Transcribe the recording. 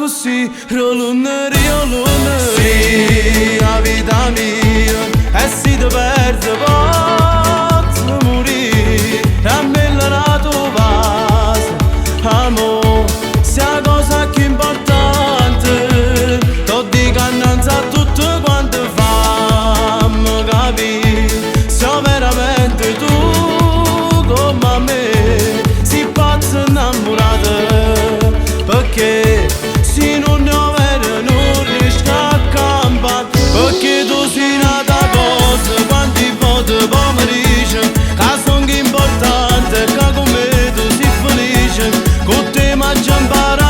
così, roluneri, sì, la vita mia, e si te perde posso morire, rammella la tua base, amore, sia la cosa più importante, t'ho di cannanza a tutto quanto fammi capire, sei veramente tu come me, si pazza innamorata, perché se non ne avere non riesco a campare, perché tu sei nata cosa, quanti volte poi mi dici, che sono importante, che con me tu sei felice, con te mi hai già imparato.